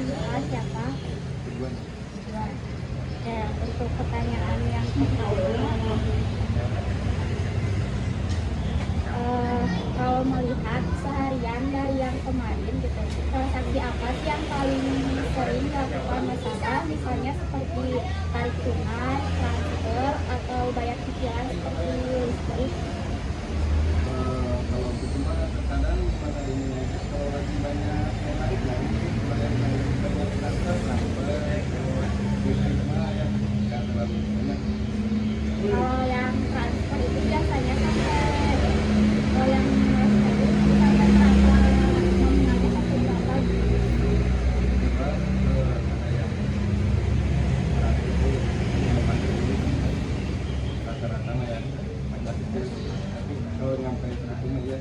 Ridwan siapa? Ridwan. Oke, untuk pertanyaan yang pertama, kalau melihat seharian dari yang kemarin gitu, transaksi apa sih yang paling sering dilakukan nasabah, misalnya seperti tarik tunai, transfer, atau bayar cicilan seperti listrik? Kalau gitu mah terkadang pada ini aja, kalau lagi banyak yang naik bayar banyak transfer listrik mah ya nggak terlalu banyak. Kalau yang transfer itu biasanya sampai, kalau yang transfer itu sampai berapa, nominalnya sampai berapa gitu? Juga ada yang 100.000, 80.000 rata-rata mah ya banyak itu. Tapi kalau nyampe 100 mah ya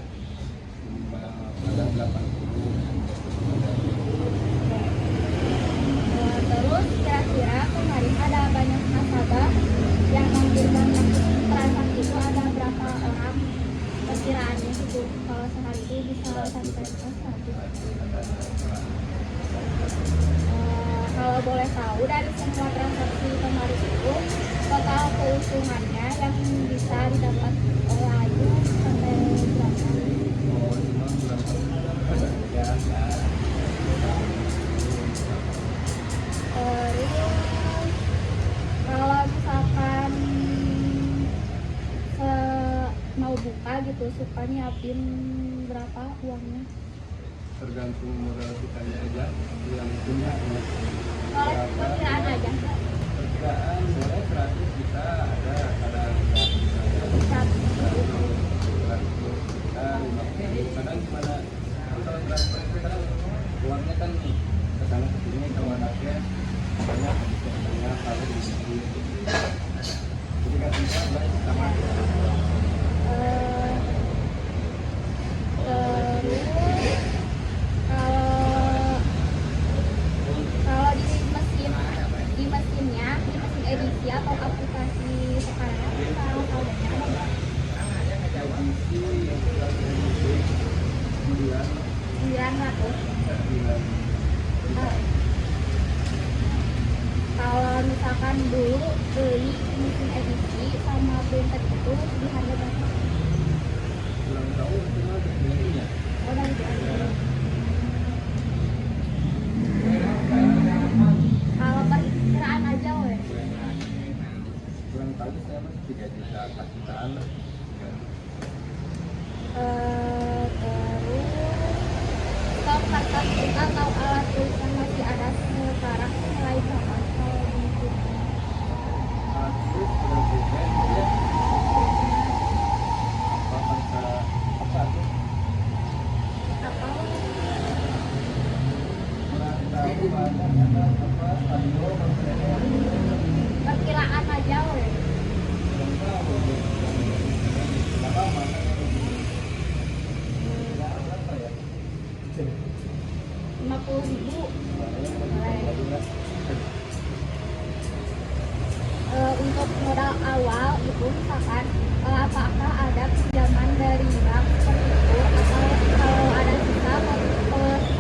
ada 80. Terus kira-kira kemarin ada banyak nasabah yang ngambil banyak transaksi itu, ada berapa orang perkiraannya gitu, kalau sehari itu bisa sampai 100. Kalau boleh tahu dari semua transaksi kemarin itu total keuntungannya yang bisa didapat oleh Ayu sampai berapa? Oh, cuma berapa ya? Terus kalau misalkan mau buka gitu, suka nyiapin berapa uangnya? Tergantung modal kita aja yang punya ya. Kalau perkiraan aja, Perkiraan boleh 100 juta ada kadang ya, 100 gitu. 100 juta 50 kadang gimana. Kalau transfer itu kadang uangnya kan ke sana ke sini, kalau anaknya banyak banyak kalau di sini jadi kan bisa sama. Eh, Terus kalau kalau di mesinnya, di mesin edisi atau aplikasi sekarang kalau saldonya ada nggak? Edisi edisi 900. 9. Kalau misalkan dulu beli mesin edisi sama printer itu di harga berapa? Kurang tahu cuma belinya. Oh, dari harga. Kalau perkiraan aja weh. Kurang tahu saya mas 3 juta 4 jutaan lah. Terus stok kertas atau alat tulis yang masih ada sekarang nilai berapa kalau di Terus berarti ya apa angka apa tuh? apa? Kurang tahu ada apa saldo Perkiraan aja weh. kurang tahu. Apa mana? Berapa ya? 50.000. Untuk modal awal itu misalkan apakah ada pinjaman dari bank seperti itu, atau kalau ada sisa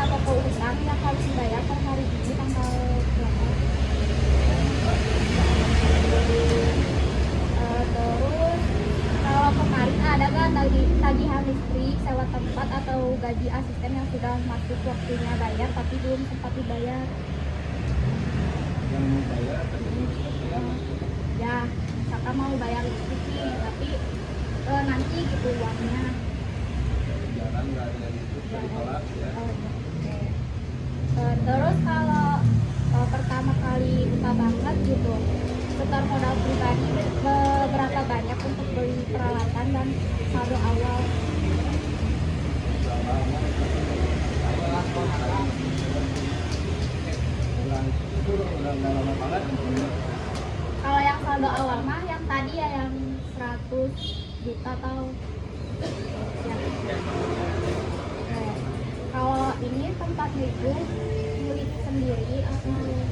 toko utang yang harus dibayar per hari ini tanggal berapa? Terus kalau kemarin ada nggak tagihan listrik, sewa tempat, atau gaji asisten yang sudah masuk waktunya bayar tapi belum sempat dibayar? Yang mau bayar Ya, misalkan mau bayar listrik nih, tapi nanti gitu uangnya. jarang nggak ada yang itu ditolak ya. Oke. Terus kalau pertama kali buka banget gitu, setor modal pribadi berapa banyak untuk beli peralatan dan saldo awal? Udah nggak lama banget. Kalau yang saldo awal mah yang tadi ya, yang 100 juta atau ya. Oke. Kalau ini tempatnya itu milik sendiri atau sendiri?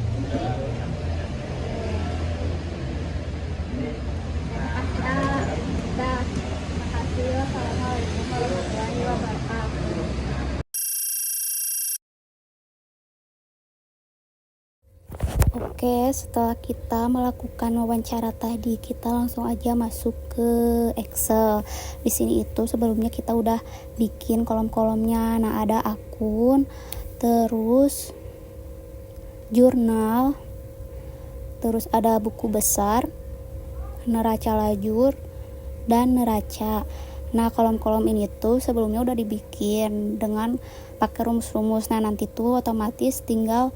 Oke, setelah kita melakukan wawancara tadi, kita langsung aja masuk ke Excel. Di sini itu sebelumnya kita udah bikin kolom-kolomnya. Nah, ada akun, terus jurnal, terus ada buku besar, neraca lajur, dan neraca. Nah, kolom-kolom ini tuh sebelumnya udah dibikin dengan pakai rumus-rumus. Nah, nanti tuh otomatis tinggal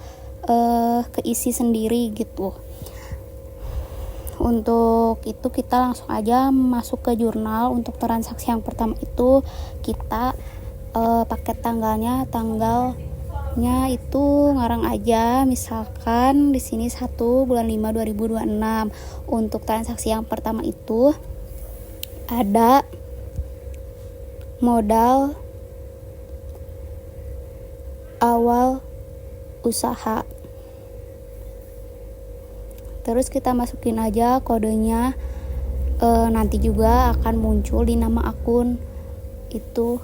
keisi sendiri gitu. Untuk itu kita langsung aja masuk ke jurnal. Untuk transaksi yang pertama itu kita pakai tanggalnya itu ngarang aja, misalkan di sini 1/5/2026. Untuk transaksi yang pertama itu ada modal awal usaha. Terus kita masukin aja kodenya. Nanti juga akan muncul di nama akun itu,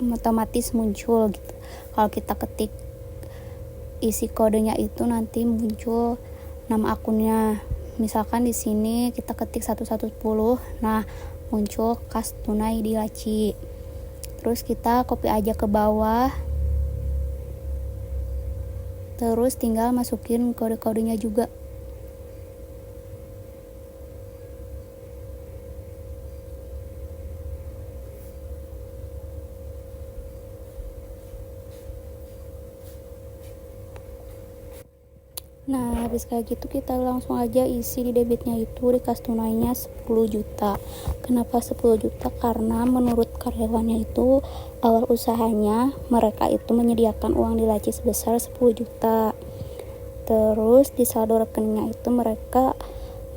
otomatis muncul gitu. Kalau kita ketik isi kodenya itu nanti muncul nama akunnya. Misalkan di sini kita ketik 1110, nah muncul kas tunai di Laci. Terus kita copy aja ke bawah. Terus tinggal masukin kode-kodenya juga. Nah, habis kayak gitu kita langsung aja isi di debitnya itu di kas tunainya 10 juta. Kenapa 10 juta? Karena menurut karyawannya itu awal usahanya mereka itu menyediakan uang di Laci sebesar 10 juta. Terus di saldo rekeningnya itu mereka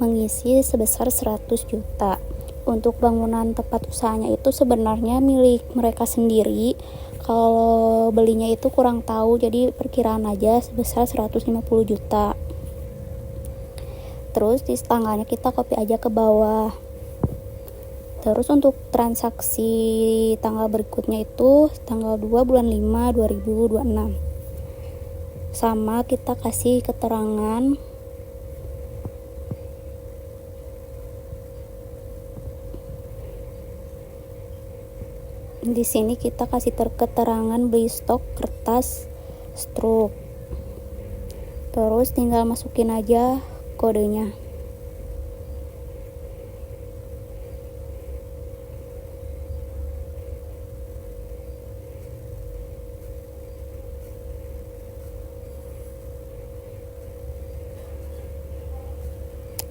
mengisi sebesar 100 juta. Untuk bangunan tempat usahanya itu sebenarnya milik mereka sendiri. Kalau belinya itu kurang tahu, jadi perkiraan aja sebesar 150 juta. Terus di tanggalnya kita copy aja ke bawah. Terus untuk transaksi tanggal berikutnya itu tanggal 2/5/2026. Sama kita kasih keterangan di sini, kita kasih keterangan beli stok kertas struk. Terus tinggal masukin aja kodenya.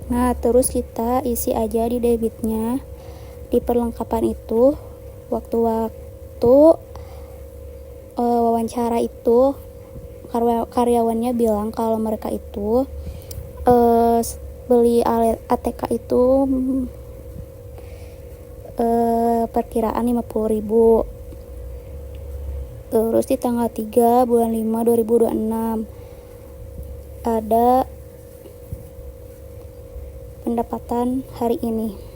Nah, terus kita isi aja di debitnya. Di perlengkapan itu waktu-waktu wawancara itu karyawannya bilang kalau mereka itu beli ATK itu perkiraan 50.000. Terus di tanggal 3/5/2026 ada pendapatan hari ini.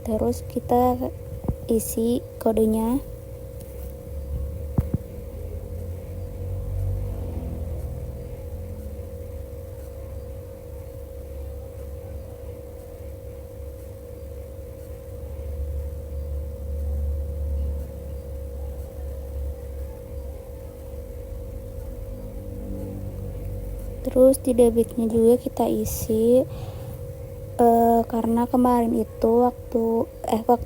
Terus kita isi kodenya. Terus di debitnya juga kita isi. Karena kemarin itu waktu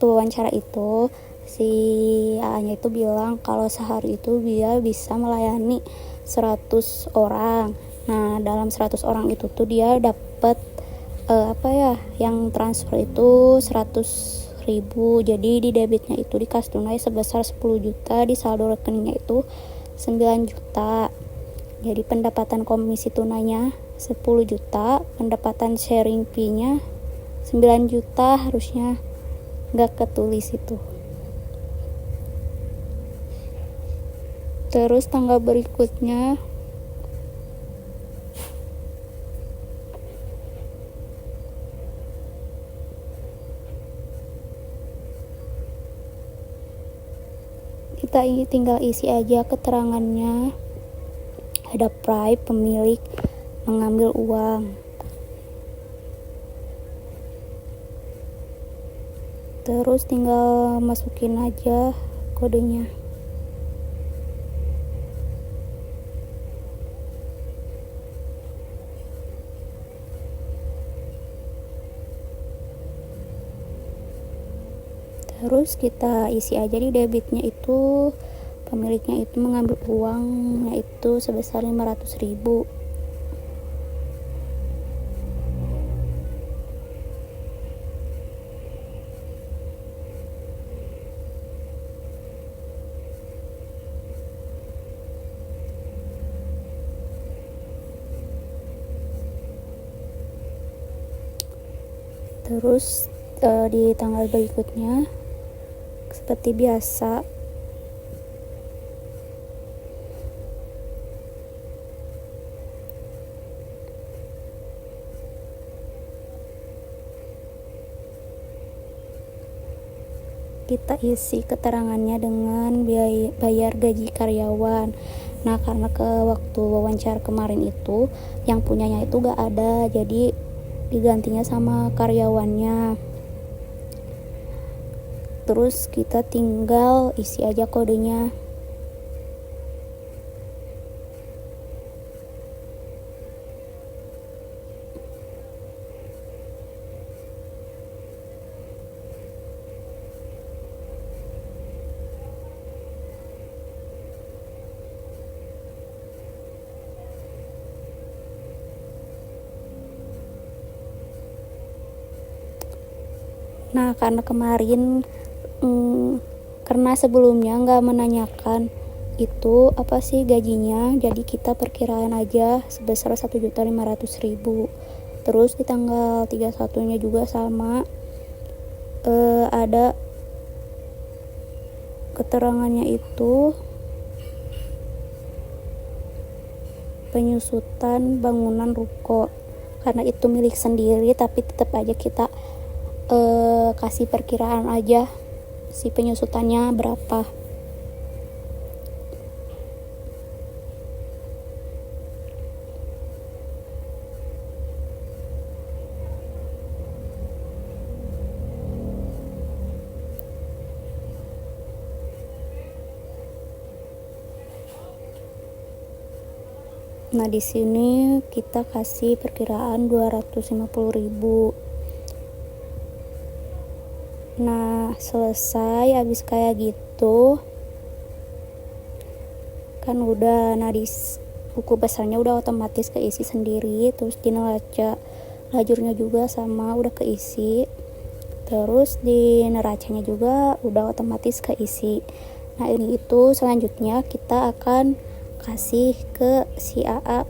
wawancara itu si A-nya itu bilang kalau sehari itu dia bisa melayani 100 orang. Nah, dalam 100 orang itu tuh dia dapat yang transfer itu 100.000. Jadi di debitnya itu di kas tunai sebesar 10 juta, di saldo rekeningnya itu 9 juta. Jadi pendapatan komisi tunainya 10 juta, pendapatan sharing fee-nya 9 juta, harusnya nggak ketulis itu. Terus tanggal berikutnya kita tinggal isi aja keterangannya. Ada Prime, pemilik, mengambil uang. Terus tinggal masukin aja kodenya. Terus kita isi aja di debitnya itu, pemiliknya itu mengambil uangnya itu sebesar 500.000. Terus di tanggal berikutnya seperti biasa kita isi keterangannya dengan bayar gaji karyawan. Nah, karena ke waktu wawancara kemarin itu yang punyanya itu gak ada, jadi digantinya sama karyawannya. Terus kita tinggal isi aja kodenya. Nah, karena kemarin karena sebelumnya nggak menanyakan itu apa sih gajinya, jadi kita perkiraan aja sebesar 1.500.000. Terus di tanggal 31-nya juga sama, ada keterangannya itu penyusutan bangunan ruko. Karena itu milik sendiri, tapi tetap aja kita kasih perkiraan aja si penyusutannya berapa. Nah, di sini kita kasih perkiraan 250.000. Nah, selesai habis kayak gitu kan udah. Nah, di buku besarnya udah otomatis keisi sendiri. Terus di neraca lajurnya juga sama udah keisi. Terus di neracanya juga udah otomatis keisi. Nah, ini itu selanjutnya kita akan kasih ke si AA